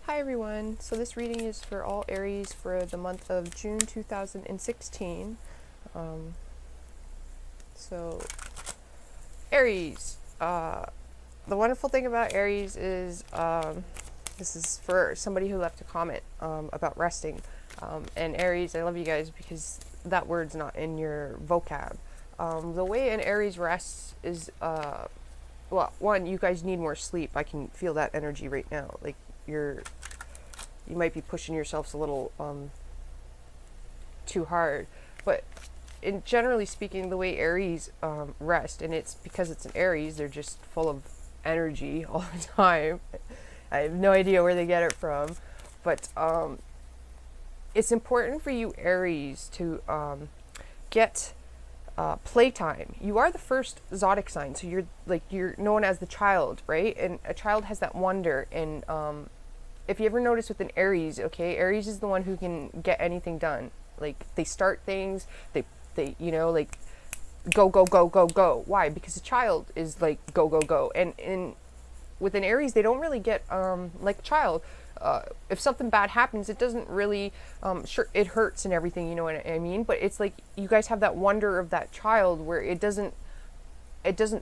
Hi everyone, so this reading is for all Aries for the month of June 2016. Um, so, Aries, the wonderful thing about Aries is, this is for somebody who left a comment about resting. And Aries, I love you guys because that word's not in your vocab. The way an Aries rests is, well, one, you guys need more sleep. I can feel that energy right now. Like, you might be pushing yourselves a little too hard, but in generally speaking, the way Aries rest, and it's because it's an Aries, they're just full of energy all the time. I have no idea where they get it from, but it's important for you Aries to get playtime. You are the first zodiac sign, so you're known as the child, right? And a child has that wonder. And if you ever notice with an Aries, okay, Aries is the one who can get anything done. Like, they start things, they like go go go go go. Why? Because a child is like go go go. And with an Aries, they don't really get like a child. If something bad happens, it doesn't really, sure, it hurts and everything, you know what I mean? But it's like you guys have that wonder of that child where it doesn't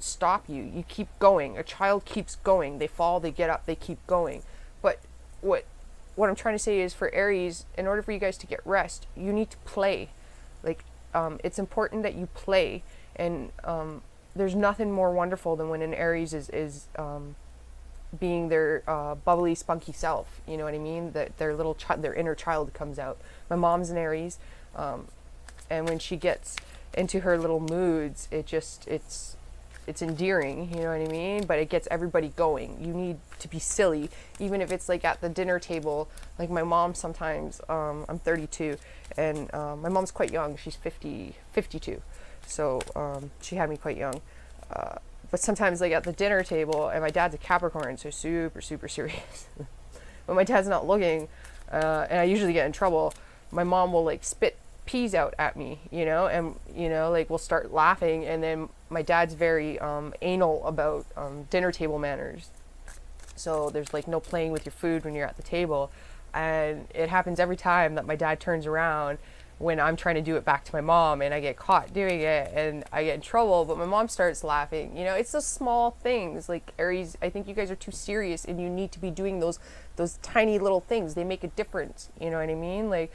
stop you. You keep going. A child keeps going. They fall, they get up, they keep going. But what I'm trying to say is, for Aries, in order for you guys to get rest, you need to play. Like, it's important that you play. And there's nothing more wonderful than when an Aries is being their bubbly, spunky self. You know what I mean? That their little their inner child comes out. My mom's an Aries, and when she gets into her little moods, it's endearing. You know what I mean? But it gets everybody going. You need to be silly, even if it's like at the dinner table. Like my mom sometimes. I'm 32, and my mom's quite young. She's 52, so she had me quite young. But sometimes, like at the dinner table, and my dad's a Capricorn, so super, super serious. When my dad's not looking, and I usually get in trouble, my mom will like spit peas out at me, and like we'll start laughing, and then my dad's very anal about dinner table manners. So there's like no playing with your food when you're at the table, and it happens every time that my dad turns around when I'm trying to do it back to my mom, and I get caught doing it and I get in trouble, but my mom starts laughing. It's those small things. Like, Aries, I think you guys are too serious, and you need to be doing those tiny little things. They make a difference. You know what I mean? Like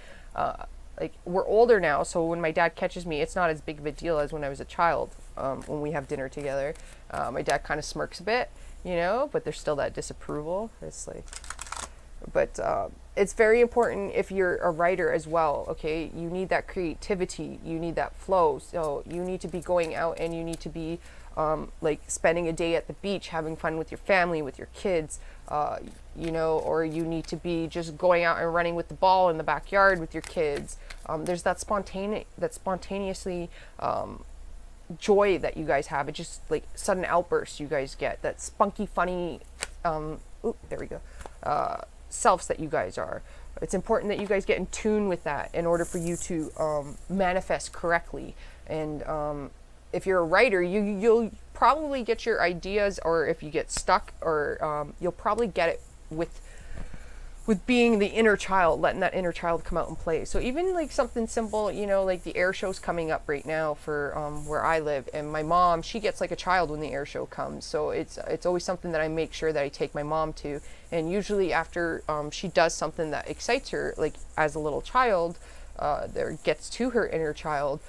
we're older now, so when my dad catches me, it's not as big of a deal as when I was a child. When we have dinner together, my dad kind of smirks a bit, but there's still that disapproval. It's like, but it's very important if you're a writer as well. Okay, you need that creativity, you need that flow, so you need to be going out, and you need to be like spending a day at the beach having fun with your family, with your kids, or you need to be just going out and running with the ball in the backyard with your kids. There's that spontaneously joy that you guys have. It's just like sudden outbursts you guys get, that spunky, funny, there we go, selves that you guys are. It's important that you guys get in tune with that in order for you to manifest correctly. And if you're a writer, you'll probably get your ideas, or if you get stuck, or you'll probably get it with being the inner child, letting that inner child come out and play. So even like something simple, like the air show's coming up right now for where I live, and my mom, she gets like a child when the air show comes. So it's always something that I make sure that I take my mom to. And usually after she does something that excites her, like as a little child, there gets to her inner child,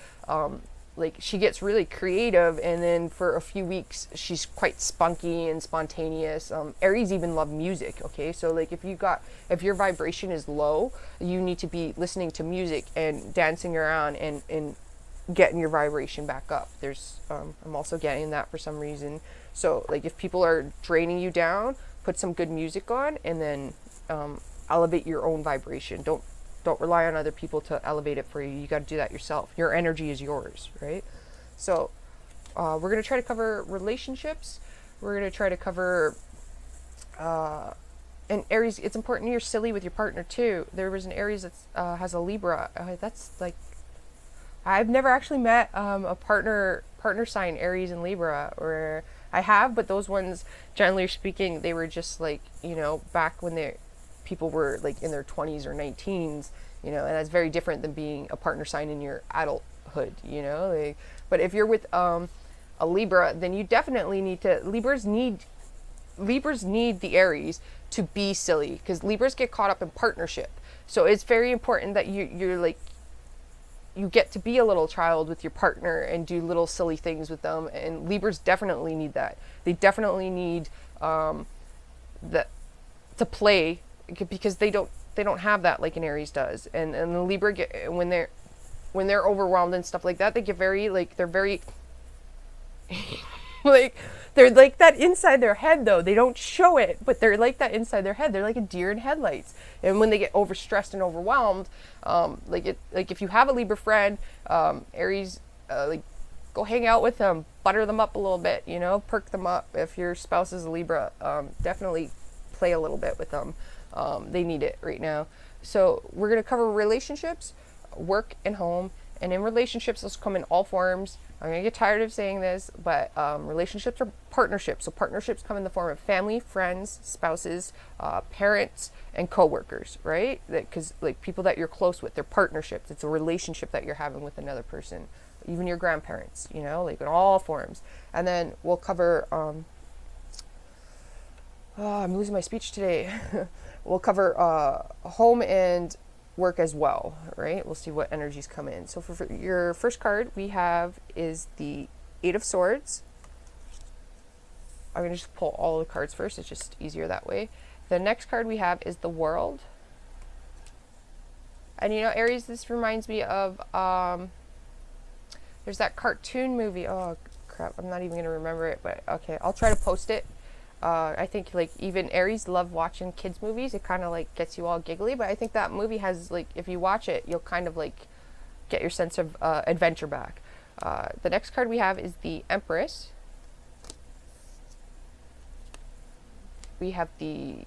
like she gets really creative, and then for a few weeks she's quite spunky and spontaneous. Aries even love music. Okay, so like if your vibration is low, you need to be listening to music and dancing around and getting your vibration back up. I'm also getting that for some reason. So like if people are draining you down, put some good music on, and then elevate your own vibration. Don't rely on other people to elevate it for you. You got to do that yourself. Your energy is yours, right? So we're going to try to cover relationships. We're going to try to cover, and Aries, it's important you're silly with your partner too. There was an Aries that has a Libra. That's like, I've never actually met a partner sign Aries and Libra, or I have, but those ones, generally speaking, they were just like, back when people were like in their 20s or 19s, you know, and that's very different than being a partner sign in your adulthood, you know. Like, but if you're with a Libra, then you definitely need to, Libras need the Aries to be silly, because Libras get caught up in partnership. So it's very important that you're like, you get to be a little child with your partner and do little silly things with them, and Libras definitely need that. They definitely need that to play, because they don't have that like an Aries does. And the Libra get, when they're overwhelmed and stuff like that, they get very like, they're very like, they're like that inside their head though. They don't show it, but they're like that inside their head. They're like a deer in headlights. And when they get overstressed and overwhelmed, like if you have a Libra friend, Aries, like go hang out with them, butter them up a little bit, you know, perk them up. If your spouse is a Libra, definitely play a little bit with them. They need it right now. So we're going to cover relationships, work, and home. And in relationships, those come in all forms. I'm going to get tired of saying this, but relationships are partnerships. So partnerships come in the form of family, friends, spouses, parents, and coworkers, right? Because like people that you're close with, they're partnerships. It's a relationship that you're having with another person. Even your grandparents, you know, like in all forms. And then we'll cover, I'm losing my speech today. We'll cover home and work as well, right? We'll see what energies come in. So for your first card we have is the Eight of Swords. I'm going to just pull all the cards first. It's just easier that way. The next card we have is the World. And you know, Aries, this reminds me of, there's that cartoon movie. Oh, crap. I'm not even going to remember it, but okay. I'll try to post it. I think like even Aries love watching kids movies. It kind of like gets you all giggly, but I think that movie has like, if you watch it, you'll kind of like get your sense of adventure back. The next card we have is the Empress. We have the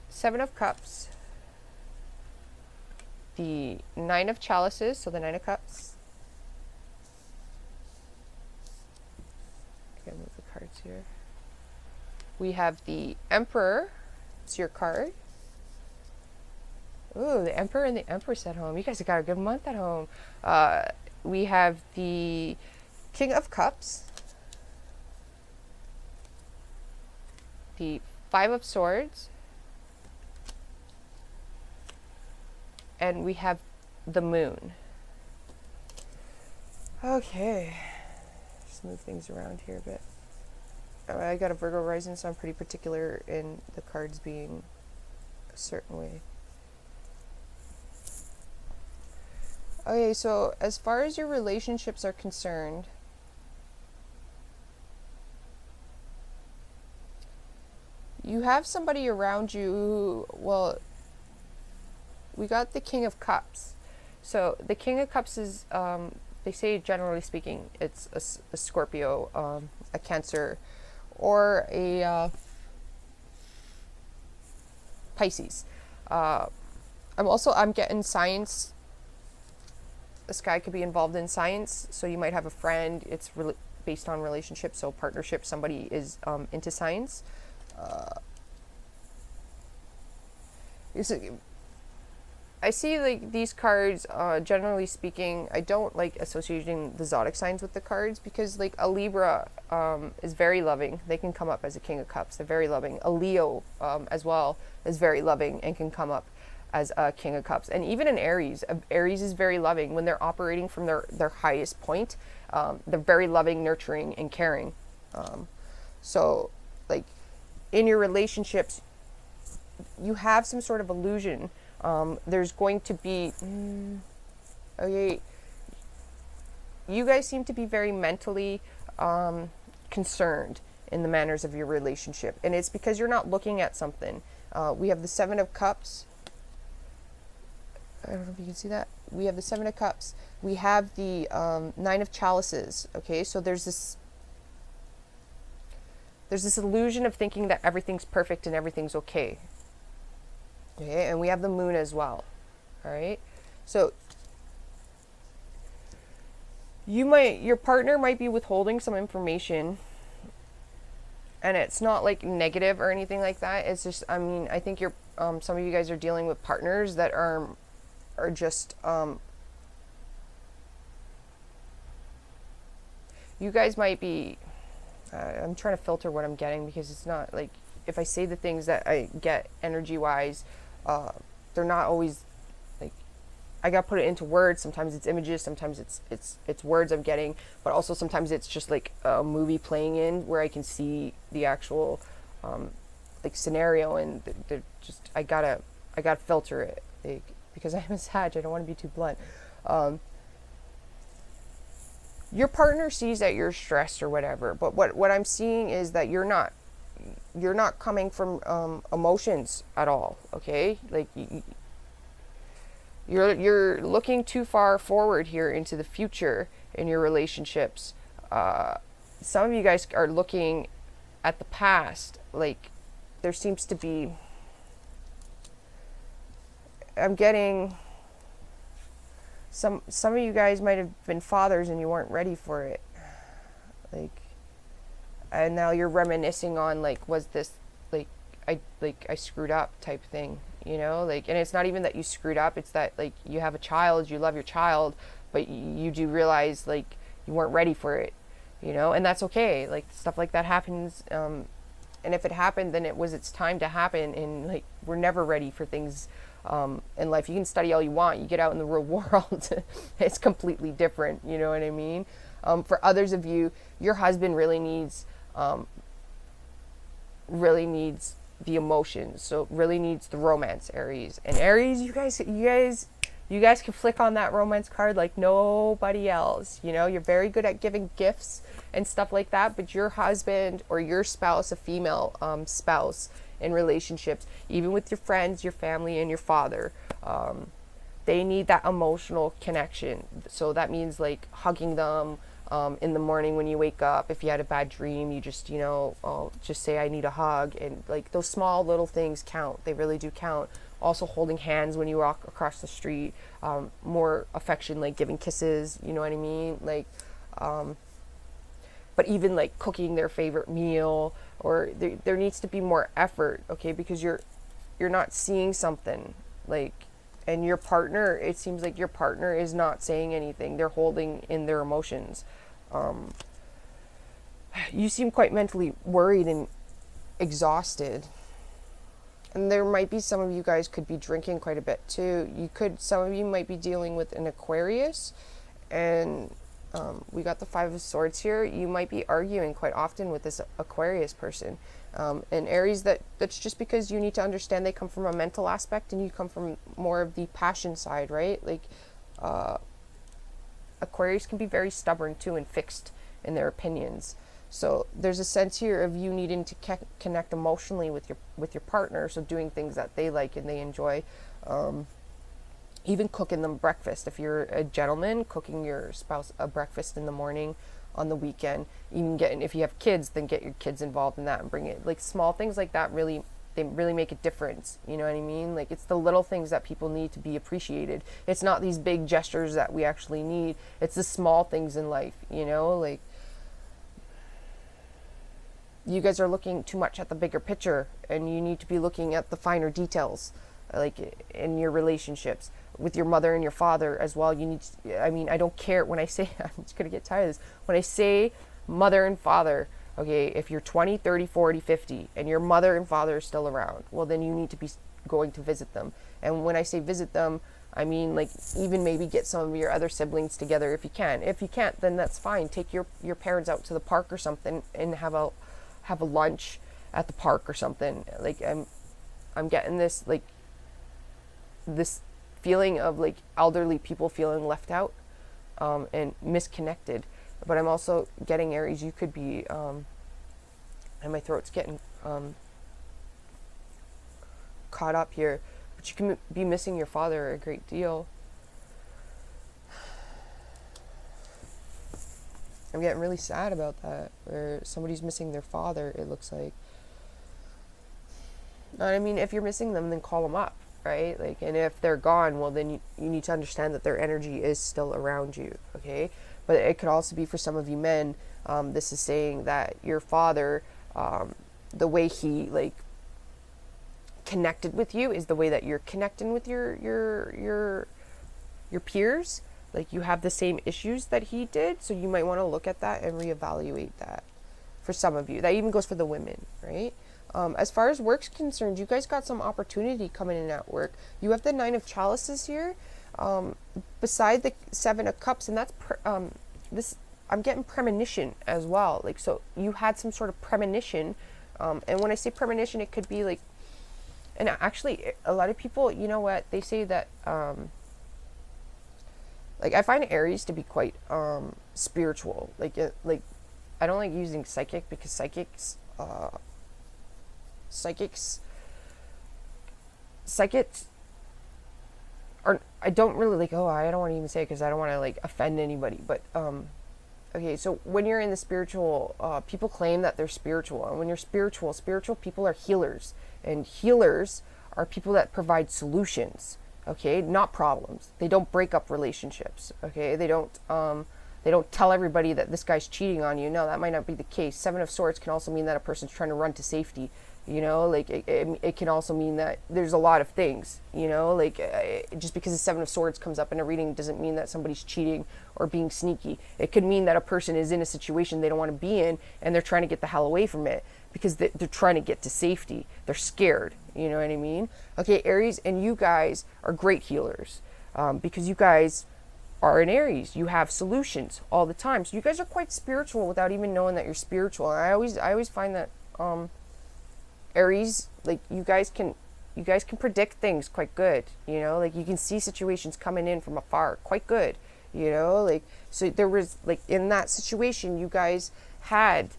Seven of Cups, the Nine of Chalices, so the Nine of Cups. Okay, move the cards here. We have the Emperor. It's your card. Ooh, the Emperor and the Empress at home. You guys have got a good month at home. We have the King of Cups, the Five of Swords, and we have the Moon. Okay. Just move things around here a bit. I got a Virgo rising, so I'm pretty particular in the cards being a certain way. Okay, so as far as your relationships are concerned, you have somebody around you who, well, we got the King of Cups. So the King of Cups is, they say generally speaking, it's a Scorpio, a Cancer, or a Pisces. I'm getting science. This guy could be involved in science, so you might have a friend. It's really based on relationships, so partnership. Somebody is into science. I see like these cards, generally speaking, I don't like associating the zodiac signs with the cards, because like a Libra is very loving. They can come up as a King of Cups. They're very loving. A Leo as well is very loving and can come up as a King of Cups. And even an Aries. Aries is very loving when they're operating from their highest point. They're very loving, nurturing, and caring. So like in your relationships, you have some sort of illusion. There's going to be, okay, you guys seem to be very mentally concerned in the manners of your relationship, and it's because you're not looking at something. We have the Seven of Cups. I don't know if you can see that. We have the Seven of Cups. We have the Nine of Chalices. Okay, so there's this illusion of thinking that everything's perfect and everything's okay. Okay, and we have the Moon as well. All right, so your partner might be withholding some information and it's not like negative or anything like that. It's just, I mean, I think you're some of you guys are dealing with partners that are just you guys might be I'm trying to filter what I'm getting, because it's not like, if I say the things that I get energy wise, they're not always like, I got to put it into words. Sometimes it's images, sometimes it's words I'm getting, but also sometimes it's just like a movie playing in where I can see the actual like scenario, and they're just, I gotta filter it, like, because I'm a Sag, I don't want to be too blunt. Your partner sees that you're stressed or whatever, but what I'm seeing is that you're not coming from emotions at all. Okay, like you're looking too far forward here into the future in your relationships. Some of you guys are looking at the past. Like, there seems to be, I'm getting some of you guys might have been fathers and you weren't ready for it, like, and now you're reminiscing on, like, was this like I screwed up type thing, you know, like, and it's not even that you screwed up, it's that, like, you have a child, you love your child, but you do realize, like, you weren't ready for it, you know, and that's okay. Like, stuff like that happens, and if it happened, then it was its time to happen, and, like, we're never ready for things in life. You can study all you want, you get out in the real world, it's completely different, you know what I mean? For others of you, your husband really needs the emotions, so really needs the romance, Aries. And Aries, you guys can flick on that romance card like nobody else. You know, you're very good at giving gifts and stuff like that, but your husband or your spouse, a female spouse in relationships, even with your friends, your family, and your father, they need that emotional connection. So that means, like, hugging them in the morning when you wake up. If you had a bad dream, you just, you know, just say, I need a hug. And, like, those small little things count. They really do count. Also holding hands when you walk across the street, more affection, like giving kisses, you know what I mean? Like, but even like cooking their favorite meal, or there needs to be more effort, okay? Because you're not seeing something, like, and your partner, it seems like your partner is not saying anything. They're holding in their emotions. You seem quite mentally worried and exhausted. And there might be, some of you guys could be drinking quite a bit too. Some of you might be dealing with an Aquarius, and we got the Five of Swords here. You might be arguing quite often with this Aquarius person. And Aries, that's just because you need to understand they come from a mental aspect and you come from more of the passion side, right? Like, Aquarius can be very stubborn too and fixed in their opinions. So there's a sense here of you needing to connect emotionally with your partner. So doing things that they like and they enjoy, even cooking them breakfast. If you're a gentleman, cooking your spouse a breakfast in the morning, on the weekend. Even if you have kids, then get your kids involved in that and bring it. Like, small things like that they really make a difference. You know what I mean? Like, it's the little things that people need to be appreciated. It's not these big gestures that we actually need. It's the small things in life, you know? Like, you guys are looking too much at the bigger picture, and you need to be looking at the finer details, like in your relationships with your mother and your father as well. You need to, I mean, I don't care when I say, I'm just gonna get tired of this, when I say mother and father, okay, if you're 20, 30, 40, 50 and your mother and father are still around, well, then you need to be going to visit them. And when I say visit them, I mean, like, even maybe get some of your other siblings together if you can. If you can't, then that's fine. Take your parents out to the park or something and have a lunch at the park or something. Like, I'm getting this, like, this feeling of, like, elderly people feeling left out and misconnected. But I'm also getting, Aries, you could be and my throat's getting caught up here, but you can be missing your father a great deal. I'm getting really sad about that, where somebody's missing their father, it looks like. I mean, if you're missing them, then call them up, right? Like, and if they're gone, well, then you need to understand that their energy is still around you, okay? But it could also be, for some of you men, this is saying that your father the way he like connected with you is the way that you're connecting with your peers. Like you have the same issues that he did, so you might want to look at that and reevaluate that. For some of you, that even goes for the women, right? As far as work's concerned, you guys got some opportunity coming in at work. You have the 9 of chalices here, beside the 7 of cups, and that's this. I'm getting premonition as well. Like, so you had some sort of premonition, and when I say premonition, it could be like, and actually, a lot of people, you know what they say that, like I find Aries to be quite spiritual. Like I don't like using psychic because psychics are, I don't really like, oh, I don't want to even say it because I don't want to like offend anybody, but okay, so when you're in the spiritual, people claim that they're spiritual, and when you're spiritual people are healers, and healers are people that provide solutions, okay, not problems. They don't break up relationships, okay, they don't tell everybody that this guy's cheating on you. No, that might not be the case. 7 of Swords can also mean that a person's trying to run to safety. You know, like it can also mean that there's a lot of things, you know, like just because the 7 of Swords comes up in a reading doesn't mean that somebody's cheating or being sneaky. It could mean that a person is in a situation they don't want to be in and they're trying to get the hell away from it because they're trying to get to safety. They're scared. You know what I mean? Okay, Aries, and you guys are great healers, because you guys are an Aries. You have solutions all the time. So you guys are quite spiritual without even knowing that you're spiritual. And I always find that Aries, like you guys can predict things quite good, you know, like you can see situations coming in from afar quite good, you know, like, so there was like in that situation you guys had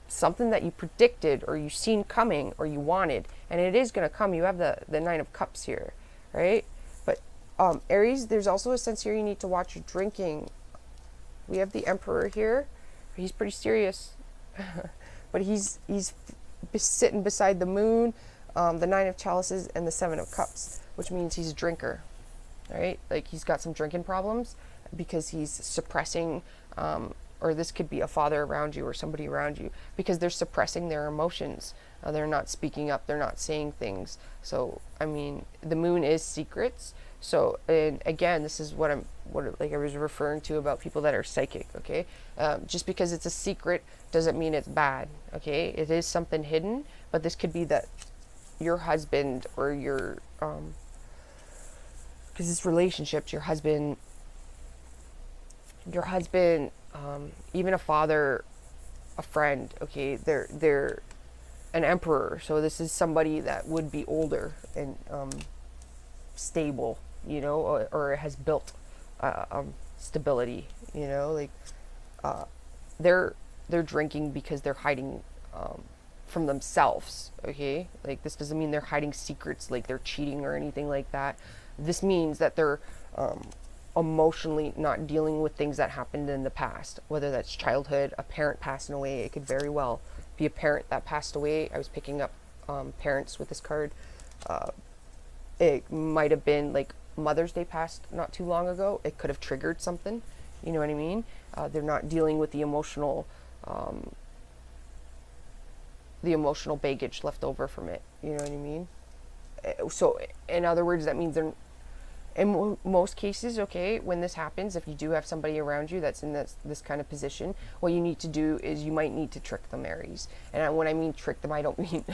something that you predicted or you seen coming or you wanted, and it is going to come. You have the 9 of Cups here, right? But Aries, there's also a sense here you need to watch your drinking. We have the Emperor here. He's pretty serious, but he's sitting beside the Moon, the 9 of Chalices, and the 7 of Cups, which means he's a drinker, right? Like he's got some drinking problems because he's suppressing, or this could be a father around you or somebody around you, because they're suppressing their emotions. They're not speaking up. They're not saying things. So, I mean, the Moon is secrets. So, and again, this is what like I was referring to about people that are psychic, okay? Just because it's a secret doesn't mean it's bad, okay? It is something hidden, but this could be that your husband or your, because it's relationships, your husband, even a father, a friend, okay? They're an Emperor, so this is somebody that would be older and stable, you know, or has built stability, you know, like they're drinking because they're hiding from themselves, okay? Like this doesn't mean they're hiding secrets like they're cheating or anything like that. This means that they're emotionally not dealing with things that happened in the past, whether that's childhood, a parent passing away. It could very well be a parent that passed away. I was picking up parents with this card. It might have been like Mother's Day passed not too long ago. It could have triggered something, you know what I mean? They're not dealing with the emotional baggage left over from it, you know what I mean? So in other words, that means they're, in most cases, okay, when this happens, if you do have somebody around you that's in this kind of position, what you need to do is you might need to trick them, Aries. And when I mean trick them, I don't mean,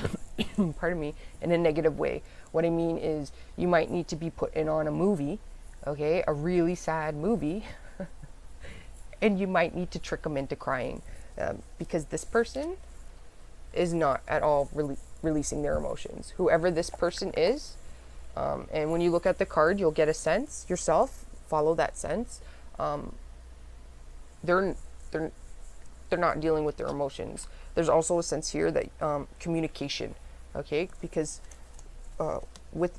pardon me, in a negative way. What I mean is you might need to be put in on a movie, okay, a really sad movie, and you might need to trick them into crying, because this person is not at all releasing their emotions. Whoever this person is, and when you look at the card, you'll get a sense yourself. Follow that sense. They're not dealing with their emotions. There's also a sense here that communication, okay, because with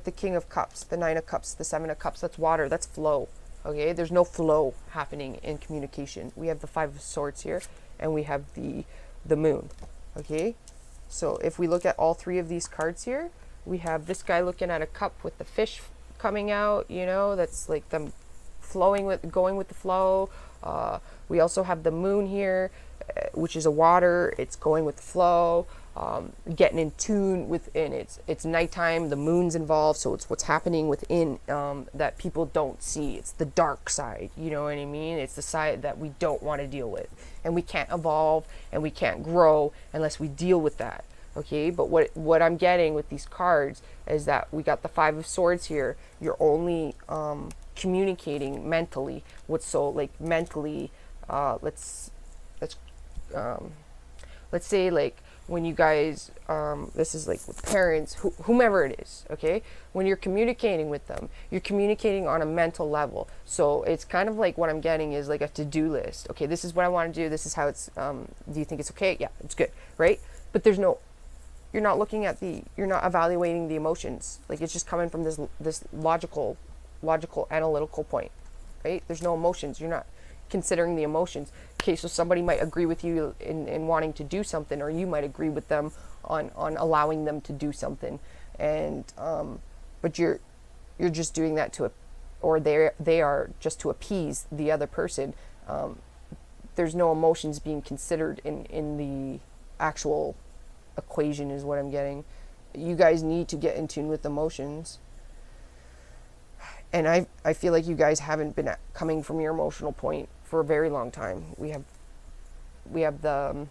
the King of Cups, the 9 of Cups, the 7 of Cups, that's water, that's flow. Okay, there's no flow happening in communication. We have the 5 of Swords here, and we have the Moon. Okay, so if we look at all 3 of these cards here, we have this guy looking at a cup with the fish coming out, you know, that's like them going with the flow. We also have the moon here, which is a water. It's going with the flow, getting in tune within. It's nighttime. The moon's involved, so it's what's happening within that people don't see. It's the dark side. You know what I mean? It's the side that we don't want to deal with, and we can't evolve and we can't grow unless we deal with that. Okay, but what I'm getting with these cards is that we got the Five of Swords here. You're only communicating mentally. What's so like mentally? Let's say like when you guys this is like with parents, whomever it is. Okay, when you're communicating with them, you're communicating on a mental level. So it's kind of like what I'm getting is like a to-do list. Okay, this is what I want to do. This is how it's. Do you think it's okay? Yeah, it's good, right? But there's no. You're not looking at you're not evaluating the emotions. Like it's just coming from this logical analytical point, right? There's no emotions. You're not considering the emotions. Okay, so somebody might agree with you in wanting to do something, or you might agree with them on allowing them to do something, and but you're just doing that or they are just to appease the other person. There's no emotions being considered in the actual equation is what I'm getting. You guys need to get in tune with emotions, and I feel like you guys haven't been coming from your emotional point for a very long time. We have the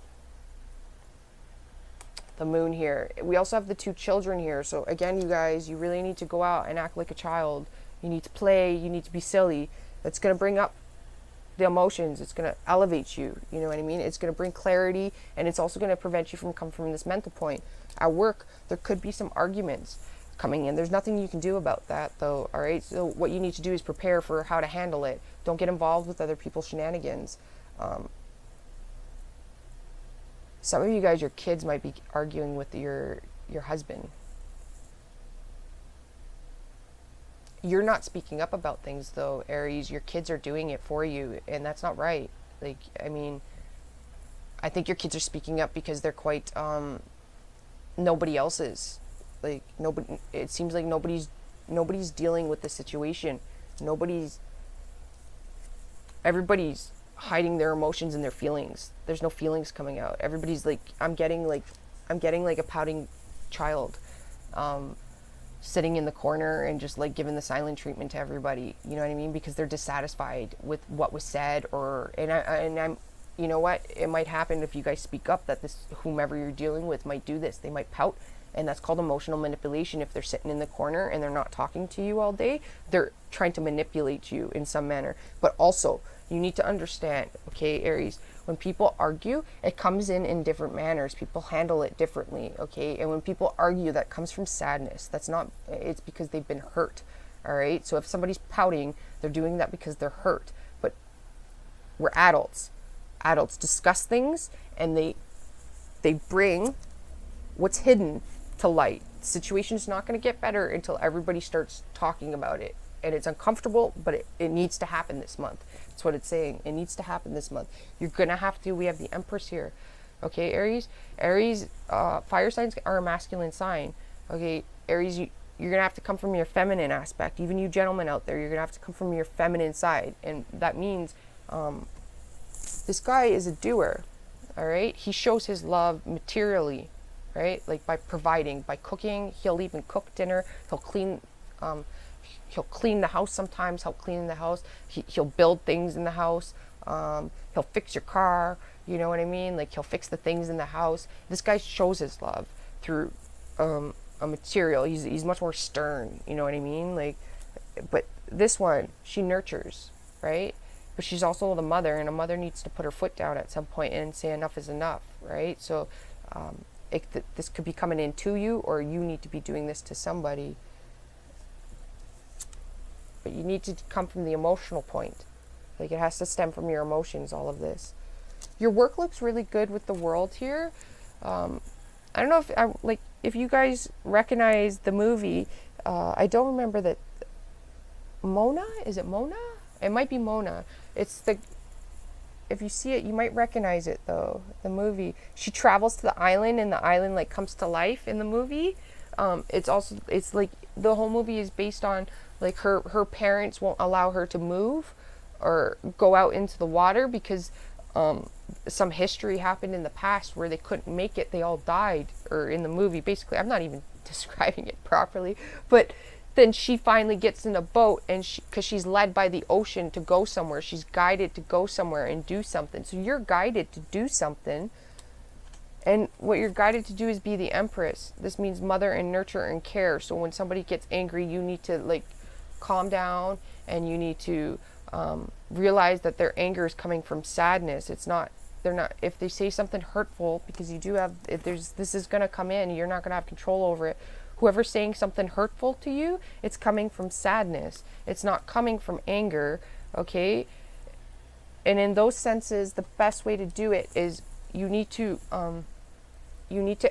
moon here. We also have the two children here. So again, you guys, you really need to go out and act like a child. You need to play. You need to be silly. That's going to bring up the emotions. It's going to elevate you. You know what I mean? It's going to bring clarity, and it's also going to prevent you from coming from this mental point. At work, there could be some arguments coming in. There's nothing you can do about that, though. All right. So what you need to do is prepare for how to handle it. Don't get involved with other people's shenanigans. Some of you guys, your kids might be arguing with your husband. You're not speaking up about things, though, Aries. Your kids are doing it for you, and that's not right. Like, I mean, I think your kids are speaking up because they're quite nobody else is. Like, nobody. It seems like nobody's dealing with the situation. Everybody's hiding their emotions and their feelings. There's no feelings coming out. Everybody's like, I'm getting like a pouting child, sitting in the corner and just like giving the silent treatment to everybody. You know what I mean? Because they're dissatisfied with what was said, and I'm, you know what? It might happen if you guys speak up that whomever you're dealing with might do this. They might pout, and that's called emotional manipulation. If they're sitting in the corner and they're not talking to you all day, they're trying to manipulate you in some manner. But also, you need to understand, okay, Aries, when people argue, it comes in different manners. People handle it differently, okay? And when people argue, that comes from sadness. It's because they've been hurt, all right? So if somebody's pouting, they're doing that because they're hurt. But we're adults. Adults discuss things, and they bring what's hidden to light. The situation's not going to get better until everybody starts talking about it. And it's uncomfortable, but it needs to happen this month. That's what it's saying. It needs to happen this month. You're going to have to. We have the Empress here. Okay, Aries? Aries, fire signs are a masculine sign. Okay, Aries, you're going to have to come from your feminine aspect. Even you gentlemen out there, you're going to have to come from your feminine side. And that means this guy is a doer. All right? He shows his love materially, right? Like by providing, by cooking. He'll even cook dinner. He'll clean the house sometimes, help clean the house. He'll build things in the house. He'll fix your car. You know what I mean? Like he'll fix the things in the house. This guy shows his love through a material. He's much more stern. You know what I mean? Like, but this one, she nurtures, right? But she's also the mother, and a mother needs to put her foot down at some point and say enough is enough, right? So this could be coming in to you, or you need to be doing this to somebody. But you need to come from the emotional point. Like it has to stem from your emotions, all of this. Your work looks really good with the World here. I don't know if you guys recognize the movie. I don't remember that. Mona? Is it Mona? It might be Mona. If you see it, you might recognize it though. The movie. She travels to the island, and the island like comes to life in the movie. It's also, it's like the whole movie is based on like her parents won't allow her to move or go out into the water because some history happened in the past where they couldn't make it. They all died, or in the movie, basically. I'm not even describing it properly, but then she finally gets in a boat, and because she's led by the ocean to go somewhere, she's guided to go somewhere and do something. So you're guided to do something, and what you're guided to do is be the empress. This means mother and nurture and care. So when somebody gets angry, you need to like calm down, and you need to realize that their anger is coming from sadness. It's not, they're not, if they say something hurtful, because you do have, if there's, this is going to come in, you're not going to have control over it. Whoever's saying something hurtful to you, it's coming from sadness. It's not coming from anger, okay? And in those senses, the best way to do it is you need to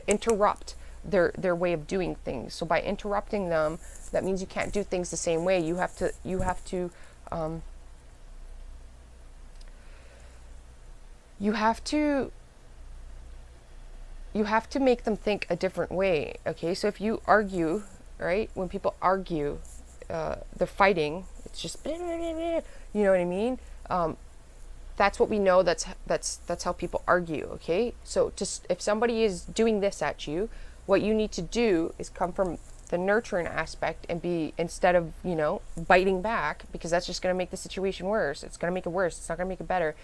interrupt their way of doing things. So by interrupting them, that means you can't do things the same way. You have to make them think a different way, okay? So if you argue, right? When people argue, they're fighting. It's just, you know what I mean? That's what we know. That's how people argue, okay? So just if somebody is doing this at you, what you need to do is come from the nurturing aspect and be, instead of, biting back, because that's just going to make the situation worse. It's going to make it worse. It's not going to make it better.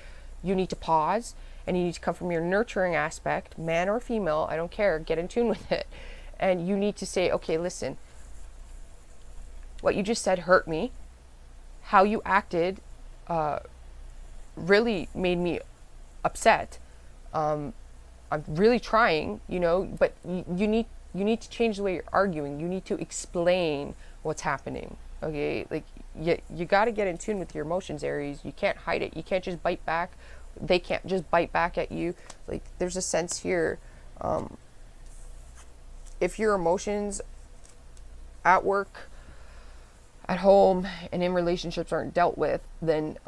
You need to pause, and you need to come from your nurturing aspect, man or female, I don't care, get in tune with it. And you need to say, okay, listen, what you just said hurt me. How you acted really made me upset. I'm really trying, but you need to change the way you're arguing. You need to explain what's happening, okay? Like, you got to get in tune with your emotions, Aries. You can't hide it. You can't just bite back. They can't just bite back at you. Like, there's a sense here, if your emotions at work, at home, and in relationships aren't dealt with, then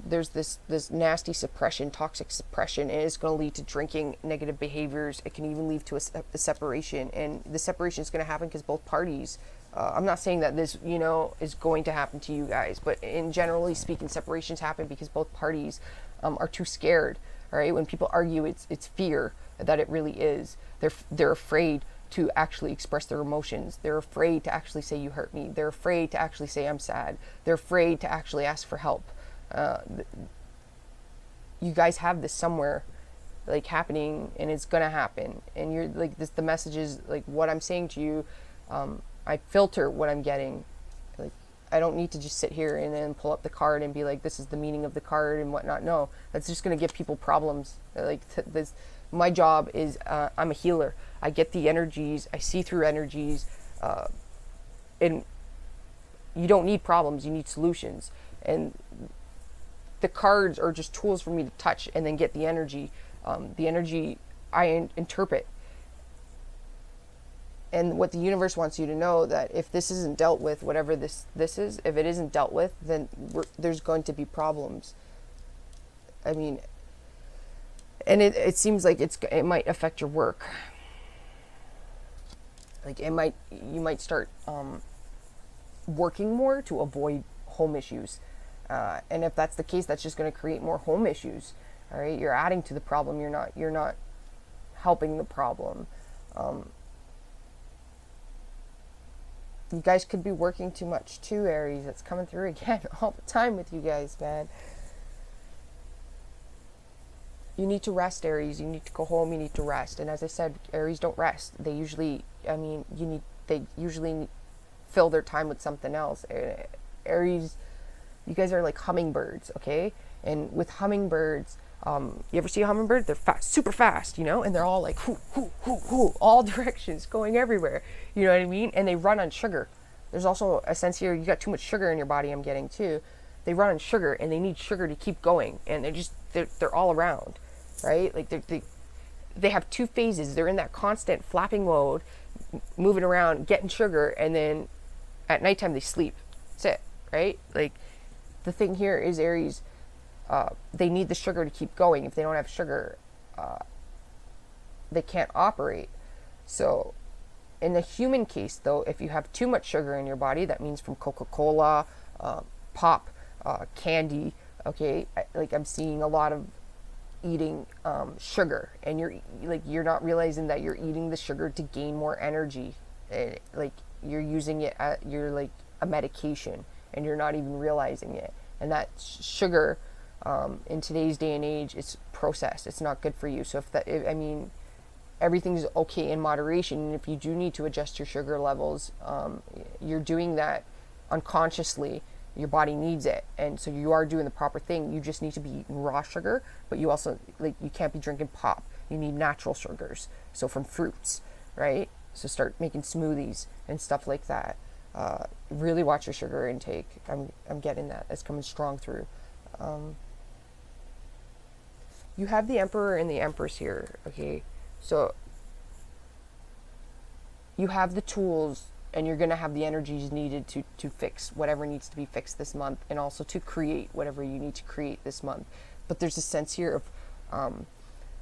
there's this nasty suppression, toxic suppression, and it's going to lead to drinking, negative behaviors. It can even lead to a separation, and the separation is going to happen because both parties, I'm not saying that this, is going to happen to you guys, but in generally speaking, separations happen because both parties are too scared. All right, when people argue, it's fear that it really is. They're afraid to actually express their emotions. They're afraid to actually say you hurt me. They're afraid to actually say I'm sad. They're afraid to actually ask for help. You guys have this somewhere, like, happening, and it's gonna happen. And you're like, this, the message is like, what I'm saying to you, I filter what I'm getting. Like, I don't need to just sit here and then pull up the card and be like, this is the meaning of the card and whatnot. No, that's just going to give people problems. Like, this, my job is, I'm a healer. I get the energies, I see through energies, and you don't need problems, you need solutions. And the cards are just tools for me to touch and then get the energy. The energy I interpret. And what the universe wants you to know, that if this isn't dealt with, whatever this is, if it isn't dealt with, then there's going to be problems. I mean, and it seems like it might affect your work. Like, you might start working more to avoid home issues. And if that's the case, that's just going to create more home issues. All right, you're adding to the problem. You're not helping the problem. You guys could be working too much too, Aries. It's coming through again all the time with you guys, man. You need to rest, Aries. You need to go home. You need to rest. And as I said, Aries don't rest. They usually, they usually fill their time with something else. Aries, you guys are like hummingbirds, okay? And with hummingbirds, you ever see a hummingbird? They're fast, super fast, and they're all like, hoo, hoo, hoo, hoo, all directions, going everywhere. You know what I mean? And they run on sugar. There's also a sense here, you got too much sugar in your body, I'm getting too. They run on sugar, and they need sugar to keep going. And they're all around, right? Like, they have two phases. They're in that constant flapping mode, moving around, getting sugar, and then at nighttime they sleep. That's it, right? Like, the thing here is, Aries, they need the sugar to keep going. If they don't have sugar, they can't operate. So In the human case, though, if you have too much sugar in your body, that means from Coca-Cola, pop, candy, okay, like I'm seeing a lot of eating sugar, and you're not realizing that you're eating the sugar to gain more energy, and like you're using it you're like a medication, and you're not even realizing it. And that sugar, in today's day and age, it's processed. It's not good for you. So I mean, everything's okay in moderation. And if you do need to adjust your sugar levels, you're doing that unconsciously. Your body needs it, and so you are doing the proper thing. You just need to be eating raw sugar, but you also, like, you can't be drinking pop. You need natural sugars, so from fruits, right? So start making smoothies and stuff like that. Really watch your sugar intake. I'm getting that. It's coming strong through. You have the Emperor and the Empress here, okay? So you have the tools, and you're going to have the energies needed to fix whatever needs to be fixed this month, and also to create whatever you need to create this month. But there's a sense here of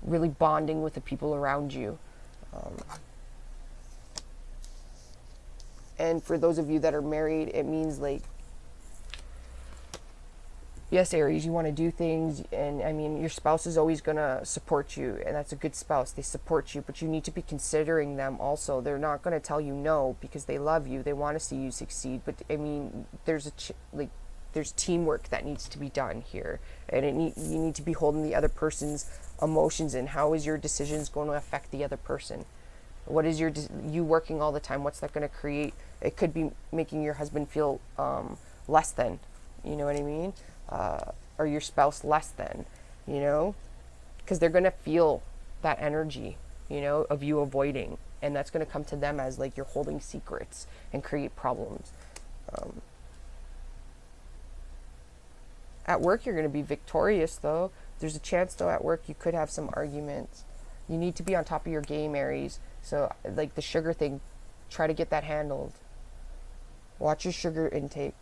really bonding with the people around you. And for those of you that are married, it means, like, yes, Aries, you want to do things, and I mean, your spouse is always going to support you, and that's a good spouse. They support you, but you need to be considering them also. They're not going to tell you no because they love you. They want to see you succeed, but I mean, there's teamwork that needs to be done here, and you need to be holding the other person's emotions, and how is your decisions going to affect the other person? What is you working all the time? What's that going to create? It could be making your husband feel less than, you know what I mean? Or your spouse less than, you know, because they're going to feel that energy, you know, of you avoiding, and that's going to come to them as like you're holding secrets and create problems. At work, you're going to be victorious, though. There's a chance, though, at work you could have some arguments. You need to be on top of your game, Aries. So, like the sugar thing, try to get that handled. Watch your sugar intake.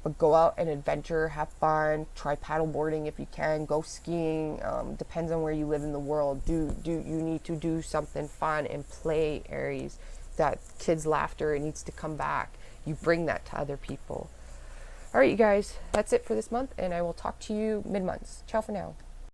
But go out and adventure, have fun, try paddle boarding if you can, go skiing. Depends on where you live in the world. You need to do something fun and play, Aries. That kids' laughter, it needs to come back. You bring that to other people. All right, you guys, that's it for this month, and I will talk to you mid-months. Ciao for now.